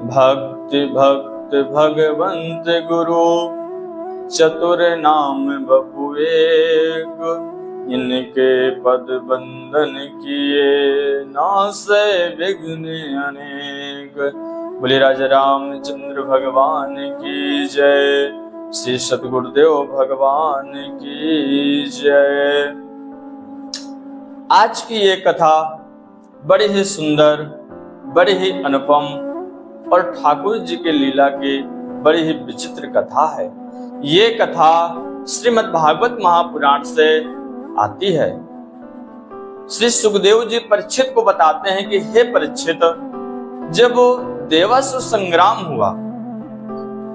भक्ति भक्त भगवंत गुरु चतुर नाम बपु एक, इनके पद बंधन किए नासे विघ्न अनेक। बोले राजा रामचंद्र भगवान की जय, श्री सतगुरुदेव भगवान की जय। आज की ये कथा बड़ी ही सुंदर, बड़ी ही अनुपम और ठाकुर जी के लीला की बड़ी ही विचित्र कथा है। ये कथा श्रीमद् भागवत महापुराण से आती है। श्री सुखदेव जी परीक्षित को बताते हैं कि हे परीक्षित, जब देवासुर संग्राम हुआ,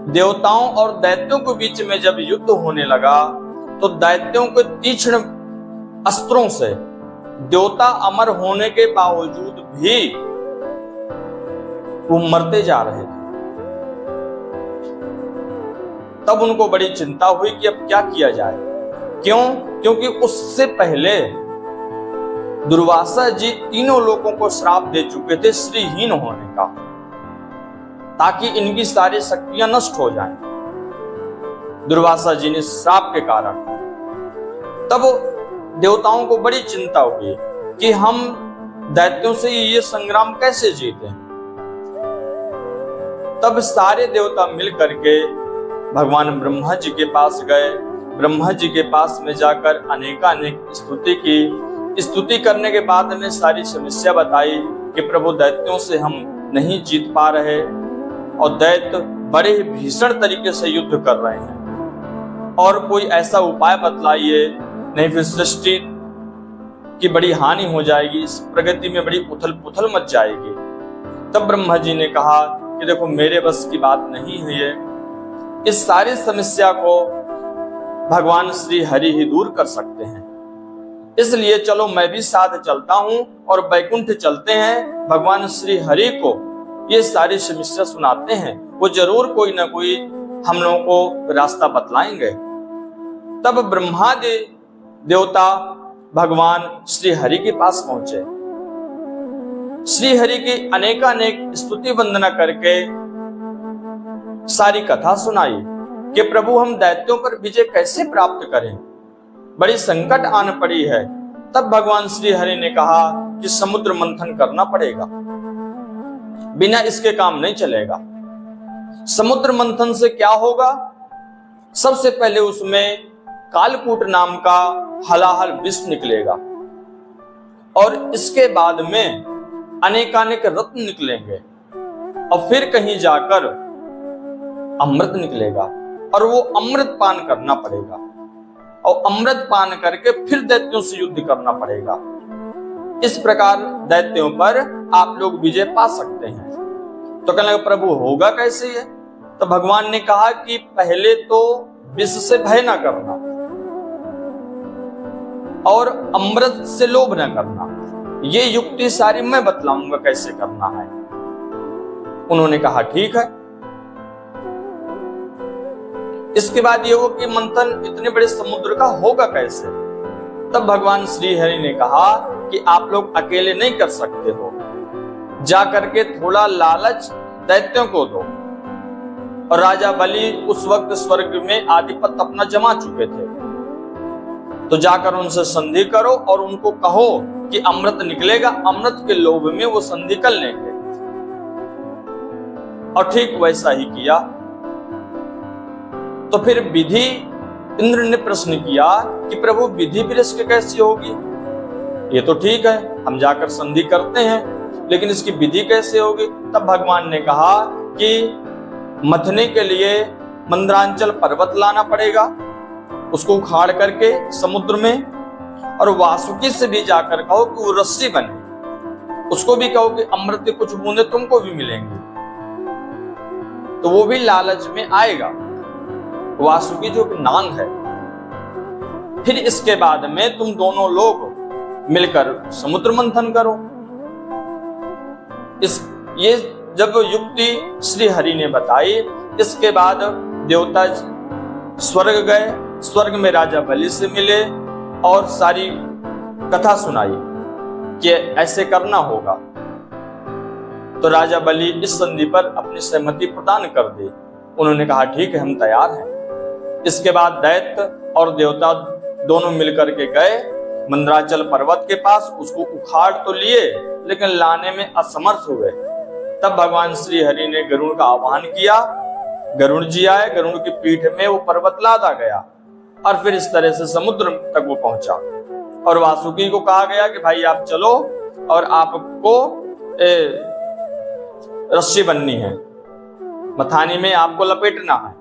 देवताओं और दैत्यों के बीच में जब युद्ध होने लगा, तो दैत्यों के तीक्ष्ण अस्त्रों से देवता अमर होने के बावजूद भी वो मरते जा रहे थे। तब उनको बड़ी चिंता हुई कि अब क्या किया जाए। क्यों? क्योंकि उससे पहले दुर्वासा जी तीनों लोगों को श्राप दे चुके थे श्रीहीन होने का, ताकि इनकी सारी शक्तियां नष्ट हो जाएं। दुर्वासा जी ने श्राप के कारण तब देवताओं को बड़ी चिंता हुई कि हम दैत्यों से ये संग्राम कैसे जीतें। तब सारे देवता मिल करके भगवान ब्रह्मा जी के पास गए। ब्रह्मा जी के पास में जाकर अनेकानेक स्तुति की। स्तुति करने के बाद में सारी समस्या बताई कि प्रभु दैत्यों से हम नहीं जीत पा रहे और दैत्य बड़े ही भीषण तरीके से युद्ध कर रहे हैं, और कोई ऐसा उपाय बतलाइए, नहीं फिर सृष्टि की बड़ी हानि हो जाएगी, इस प्रगति में बड़ी उथल पुथल मच जाएगी। तब ब्रह्मा जी ने कहा कि देखो, मेरे बस की बात नहीं है ये, इस सारी समस्या को भगवान श्री हरि ही दूर कर सकते हैं। इसलिए चलो मैं भी साथ चलता हूं और बैकुंठ चलते हैं, भगवान श्री हरि को ये सारी समस्या सुनाते हैं, वो जरूर कोई ना कोई हम लोगों को रास्ता बतलाएंगे। तब ब्रह्मा देवता भगवान श्री हरि के पास पहुंचे। श्री हरि की अनेकानेक स्तुति वंदना करके सारी कथा सुनाई कि प्रभु हम दैत्यों पर विजय कैसे प्राप्त करें, बड़ी संकट आन पड़ी है। तब भगवान श्री हरि ने कहा कि समुद्र मंथन करना पड़ेगा, बिना इसके काम नहीं चलेगा। समुद्र मंथन से क्या होगा? सबसे पहले उसमें कालकूट नाम का हलाहल विष निकलेगा, और इसके बाद में अनेकानेक रत्न निकलेंगे, और फिर कहीं जाकर अमृत निकलेगा, और वो अमृत पान करना पड़ेगा, और अमृत पान करके फिर दैत्यों से युद्ध करना पड़ेगा। इस प्रकार दैत्यों पर आप लोग विजय पा सकते हैं। तो कहने लगा, प्रभु होगा कैसे ये? तो भगवान ने कहा कि पहले तो विष से भय ना करना और अमृत से लोभ न करना, ये युक्ति सारी मैं बतलाऊंगा कैसे करना है। उन्होंने कहा ठीक है। इसके बाद ये हो कि मंथन इतने बड़े समुद्र का होगा कैसे? तब भगवान श्री हरि ने कहा कि आप लोग अकेले नहीं कर सकते हो, जा करके थोड़ा लालच दैत्यों को दो। और राजा बलि उस वक्त स्वर्ग में आधिपत्य अपना जमा चुके थे, तो जाकर उनसे संधि करो और उनको कहो कि अमृत निकलेगा, अमृत के लोभ में वो संधि कर लेंगे। और ठीक वैसा ही किया। तो फिर विधि, इंद्र ने प्रश्न किया कि प्रभु विधि फिर इसके कैसी होगी? ये तो ठीक है, हम जाकर संधि करते हैं, लेकिन इसकी विधि कैसे होगी? तब भगवान ने कहा कि मथने के लिए मंदरांचल पर्वत लाना पड़ेगा, उसको उखाड़ करके समुद्र में, और वासुकी से भी जाकर कहो कि वो रस्सी बने, उसको भी कहो कि अमृत के कुछ बूंदे तुमको भी मिलेंगी, तो वो भी लालच में आएगा, वासुकी जो नांग है। फिर इसके बाद में तुम दोनों लोग मिलकर समुद्र मंथन करो। ये जब युक्ति श्री हरि ने बताई, इसके बाद देवता स्वर्ग गए, स्वर्ग में राजा बलि से मिले और सारी कथा सुनाई कि ऐसे करना होगा। तो राजा बलि इस संधि पर अपनी सहमति प्रदान कर दी। उन्होंने कहा ठीक है, हम तैयार हैं। इसके बाद दैत्य और देवता दोनों मिलकर के गए मंदराचल पर्वत के पास। उसको उखाड़ तो लिए लेकिन लाने में असमर्थ हुए। तब भगवान श्री हरि ने गरुड़ का आह्वान किया। गरुड़ जी आए, गरुड़ की पीठ में वो पर्वत लादा गया और फिर इस तरह से समुद्र तक वो पहुंचा। और वासुकी को कहा गया कि भाई आप चलो और आपको रस्सी बननी है, मथानी में आपको लपेटना है।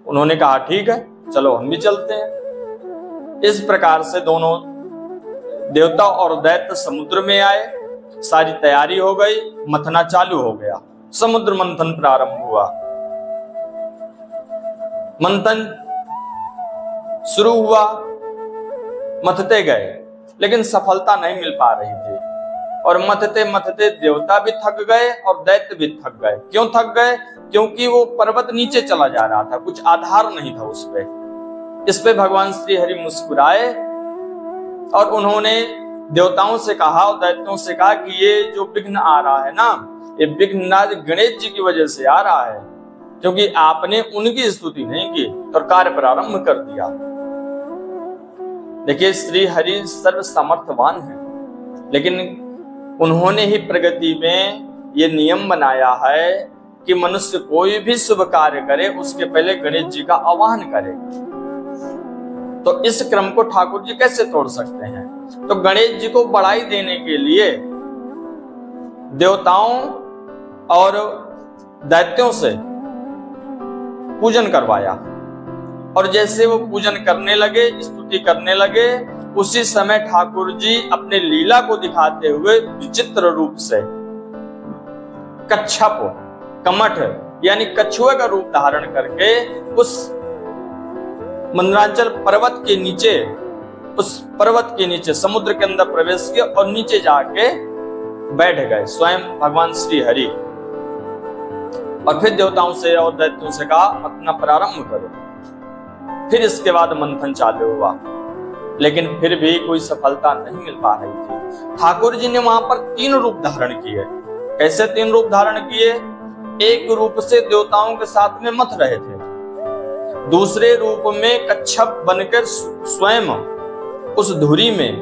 उन्होंने कहा ठीक है, चलो हम भी चलते हैं। इस प्रकार से दोनों देवता और दैत्य समुद्र में आए। सारी तैयारी हो गई, मथना चालू हो गया। समुद्र मंथन प्रारंभ हुआ। मंथन शुरू हुआ, मथते गए लेकिन सफलता नहीं मिल पा रही थी। और मथते मथते देवता भी थक गए और दैत्य भी थक गए। क्यों थक गए? क्योंकि वो पर्वत नीचे चला जा रहा था, कुछ आधार नहीं था उस पे। इस पे भगवान श्री हरि मुस्कुराए और उन्होंने देवताओं से कहा और दैत्यों से कहा कि ये जो विघ्न आ रहा है ना, ये विघ्न आज गणेश जी की वजह से आ रहा है, क्योंकि आपने उनकी स्तुति नहीं की और कार्य प्रारंभ कर दिया। देखिए, श्री हरि सर्व समर्थवान है, लेकिन उन्होंने ही प्रगति में ये नियम बनाया है कि मनुष्य कोई भी शुभ कार्य करे उसके पहले गणेश जी का आह्वान करे। तो इस क्रम को ठाकुर जी कैसे तोड़ सकते हैं? तो गणेश जी को बढ़ाई देने के लिए देवताओं और दैत्यों से पूजन करवाया। और जैसे वो पूजन करने लगे, स्तुति करने लगे, उसी समय ठाकुर जी अपने लीला को दिखाते हुए विचित्र रूप से कच्छप, कमठ यानी कछुए का रूप धारण करके उस मंदराचल पर्वत के नीचे, उस पर्वत के नीचे समुद्र के अंदर प्रवेश किया और नीचे जाके बैठ गए स्वयं भगवान श्री हरि। और फिर देवताओं से और दैत्यों से कहा अपना प्रारंभ करो। फिर इसके बाद मंथन चालू हुआ, लेकिन फिर भी कोई सफलता नहीं मिल पा रही थी। ठाकुर जी ने वहां पर 3 रूप धारण किए। कैसे 3 रूप धारण किए? एक रूप से देवताओं के साथ में मथ रहे थे, दूसरे रूप में कच्छप बनकर स्वयं उस धुरी में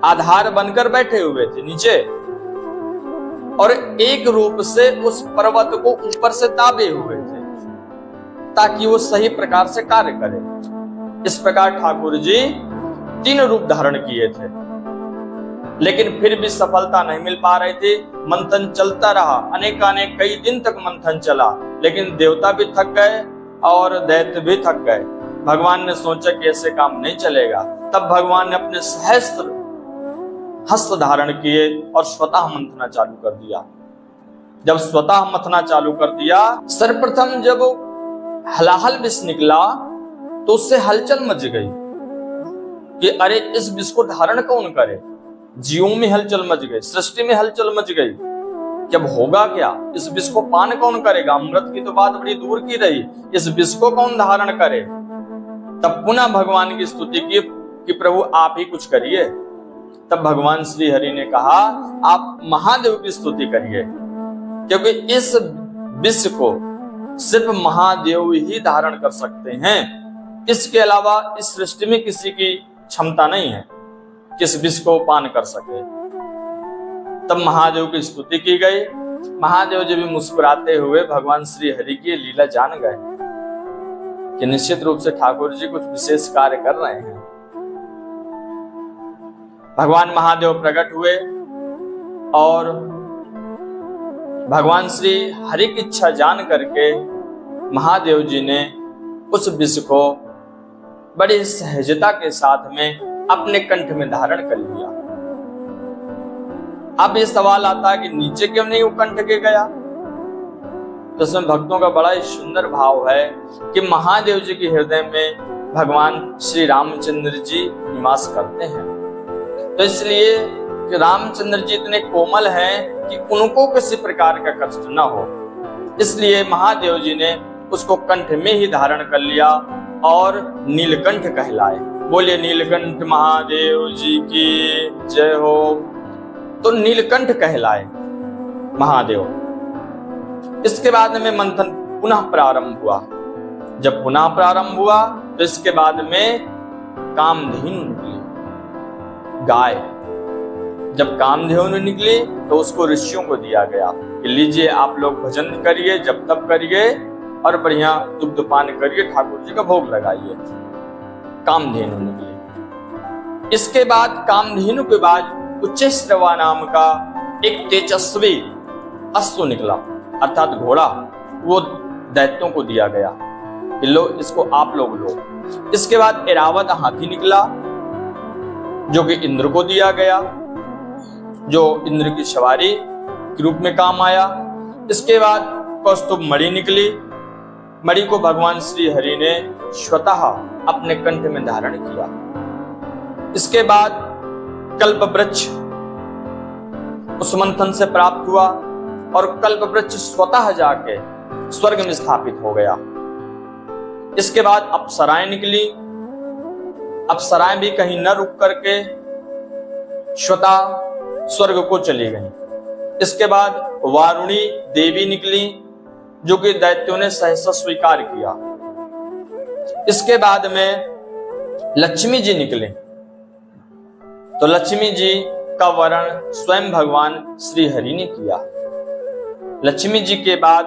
आधार बनकर बैठे हुए थे नीचे, और एक रूप से उस पर्वत को ऊपर से दाबे हुए थे ताकि वो सही प्रकार से कार्य करे। इस प्रकार ठाकुर जी 3 रूप धारण किए थे, लेकिन फिर भी सफलता नहीं मिल पा रही थी। मंथन चलता रहा, अनेकानेक कई दिन तक मंथन चला, लेकिन देवता भी थक गए और दैत्य भी थक गए। भगवान ने सोचा कि ऐसे काम नहीं चलेगा। तब भगवान ने अपने सहस्त्र हस्त धारण किए और स्वतः मंथना चालू कर दिया। जब स्वतः मथना चालू कर दिया, सर्वप्रथम जब हलाहल विष निकला तो उससे हलचल मच गई कि अरे इस विष को धारण कौन करे। जीवों में हलचल मच गई, सृष्टि में हलचल मच गई। जब होगा क्या? इस विष को पान कौन करेगा? अमृत की तो बात बड़ी दूर की रही, इस विष को कौन धारण करे? तब पुनः भगवान की स्तुति की कि प्रभु आप ही कुछ करिए। तब भगवान श्री हरि ने कहा आप महादेव की स्तुति करिए, क्योंकि इस विष को सिर्फ महादेव ही धारण कर सकते हैं। इसके अलावा इस सृष्टि में किसी की क्षमता नहीं है कि इस विष को पान कर सके। तब महादेव की स्तुति की गई। महादेव जी भी मुस्कुराते हुए भगवान श्री हरि की लीला जान गए कि निश्चित रूप से ठाकुर जी कुछ विशेष कार्य कर रहे हैं। भगवान महादेव प्रकट हुए और भगवान श्री हरि की इच्छा जान करके महादेव जी ने उस विष को बड़ी सहजता के साथ में अपने कंठ में धारण कर लिया। अब ये सवाल आता है कि नीचे क्यों नहीं वो कंठ के गया? तो इसमें भक्तों का बड़ा ही सुंदर भाव है कि महादेव जी के हृदय में भगवान श्री रामचंद्र जी निवास करते हैं। तो इसलिए कि रामचंद्र जी इतने कोमल हैं कि उनको किसी प्रकार का कष्ट न हो, इसलिए महादेव जी ने उसको कंठ में ही धारण कर लिया और नीलकंठ कहलाए। बोले नीलकंठ महादेव जी की जय हो। तो नीलकंठ कहलाए महादेव। इसके बाद में मंथन पुनः प्रारंभ हुआ। जब पुनः प्रारंभ हुआ तो इसके बाद में कामधेनु निकली, गाय। जब कामधेनु निकली तो उसको ऋषियों को दिया गया कि लीजिए आप लोग भजन करिए, जब तब करिए और बढ़िया दुग्धपान करिए, ठाकुर जी का भोग लगाइए। कामधेनु निकली। इसके बाद कामधेनु के बाद उच्चैश्रवा नाम का एक तेजस्वी अश्व निकला, अर्थात घोड़ा। वो दैत्यों को दिया गया कि लो, इसको आप लोग लो। इसके बाद ऐरावत हाथी निकला जो कि इंद्र को दिया गया, जो इंद्र की सवारी के रूप में काम आया। इसके बाद कौस्तुभ मणि निकली। मणि को भगवान श्री हरि ने स्वतः अपने कंठ में धारण किया। इसके बाद कल्प वृक्ष उस मंथन से प्राप्त हुआ और कल्प वृक्ष स्वतः जाके स्वर्ग में स्थापित हो गया। इसके बाद अप्सराएं निकली। अप्सराएं भी कहीं न रुक करके स्वतः स्वर्ग को चली गई। इसके बाद वारुणी देवी निकली जो कि दैत्यों ने सहसा स्वीकार किया। इसके बाद में लक्ष्मी जी निकले। तो लक्ष्मी जी का वर्ण स्वयं भगवान श्री हरि ने किया। लक्ष्मी जी के बाद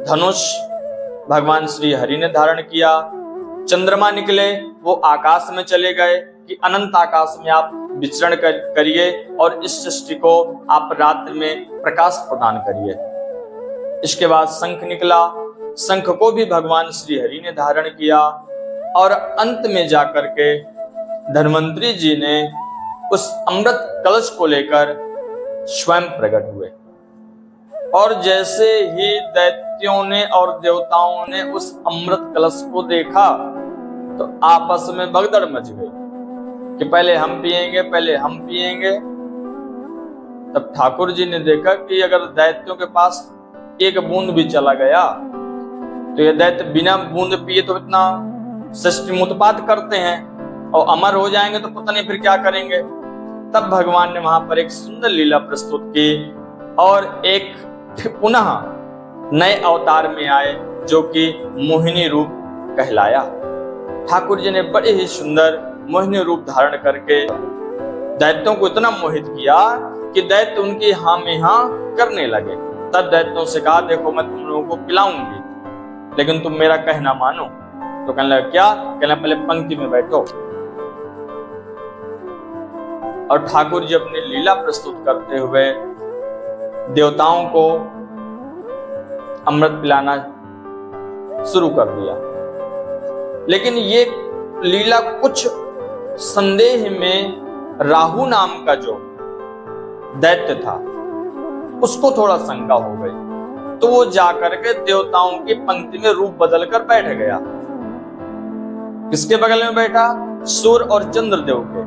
धनुष भगवान श्री हरि ने धारण किया। चंद्रमा निकले, वो आकाश में चले गए कि अनंत आकाश में आप विचरण करिए और इस सृष्टि को आप रात्रि में प्रकाश प्रदान करिए। इसके बाद शंख निकला। शंख को भी भगवान श्री हरि ने धारण किया और अंत में जाकर के धन्वंतरी जी ने उस अमृत कलश को लेकर स्वयं प्रकट हुए। और जैसे ही दैत्यों ने और देवताओं ने उस अमृत कलश को देखा तो आपस में भगदड़ मच गई कि पहले हम पिएंगे, पहले हम पिएंगे। तब ठाकुर जी ने देखा कि अगर दैत्यों के पास एक बूंद भी चला गया तो ये दैत्य बिना बूंद पिए तो इतना सृष्टि उत्पात करते हैं और अमर हो जाएंगे तो पता नहीं फिर क्या करेंगे। तब भगवान ने वहां पर एक सुंदर लीला प्रस्तुत की और एक पुनः नए अवतार में आए जो कि मोहिनी रूप कहलाया। ठाकुर जी ने बड़े ही सुंदर मोहिनी रूप धारण करके दैत्यों को इतना मोहित किया कि दैत्य उनकी हाँ में हाँ करने लगे। तब दैत्यों से कहा, देखो मैं तुम लोगों को पिलाऊंगी लेकिन तुम मेरा कहना मानो। तो कहने लगा क्या? कहना पहले पंक्ति में बैठो। और ठाकुर जी अपनी लीला प्रस्तुत करते हुए देवताओं को अमृत पिलाना शुरू कर दिया। लेकिन ये लीला कुछ संदेह में राहु नाम का जो दैत्य था उसको थोड़ा शंका हो गई, तो वो जाकर के देवताओं की पंक्ति में रूप बदलकर बैठ गया। किसके बगल में बैठा? सूर्य और चंद्रदेव के।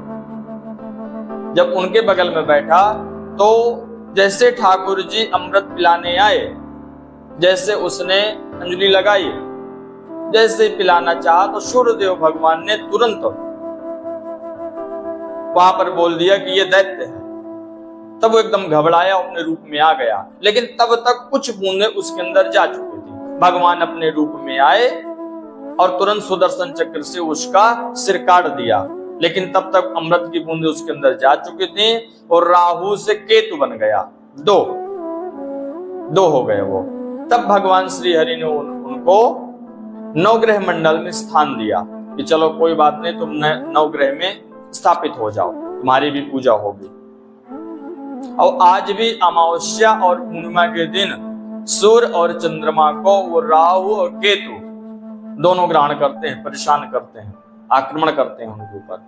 जब उनके बगल में बैठा तो जैसे ठाकुर जी अमृत पिलाने आए, जैसे उसने अंजलि लगाई, जैसे पिलाना चाहा तो सूर्यदेव भगवान ने तुरंत वहां पर बोल दिया कि ये दैत्य है। तब वो एकदम घबराया, अपने रूप में आ गया। लेकिन तब तक कुछ बूंदें उसके अंदर जा चुकी थी। भगवान अपने रूप में आए और तुरंत सुदर्शन चक्र से उसका सिर काट दिया। लेकिन तब तक अमृत की बूंदें उसके अंदर जा चुकी थी और राहु से केतु बन गया। दो हो गए वो। तब भगवान श्री हरि ने उनको नवग्रह मंडल में स्थान दिया कि चलो कोई बात नहीं, तुम नवग्रह में स्थापित हो जाओ, तुम्हारी भी पूजा होगी। और आज भी अमावस्या और पूर्णिमा के दिन सूर्य और चंद्रमा को वो राहु और केतु दोनों ग्रहण करते हैं, परेशान करते हैं, आक्रमण करते हैं उनके ऊपर।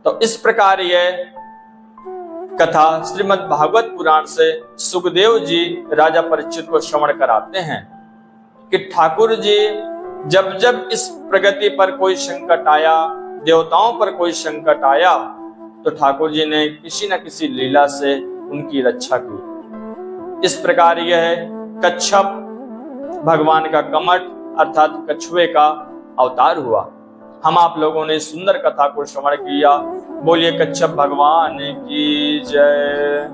तो इस प्रकार यह कथा श्रीमद् भागवत पुराण से सुखदेव जी राजा परीक्षित को श्रवण कराते हैं कि ठाकुर जी जब जब इस प्रगति पर कोई संकट आया, देवताओं पर कोई संकट आया, तो ठाकुर जी ने किसी न किसी लीला से उनकी रक्षा की। इस प्रकार यह कच्छप भगवान का कमठ अर्थात कछुए का अवतार हुआ। हम आप लोगों ने सुंदर कथा को श्रवण किया। बोलिए कच्छप भगवान की जय।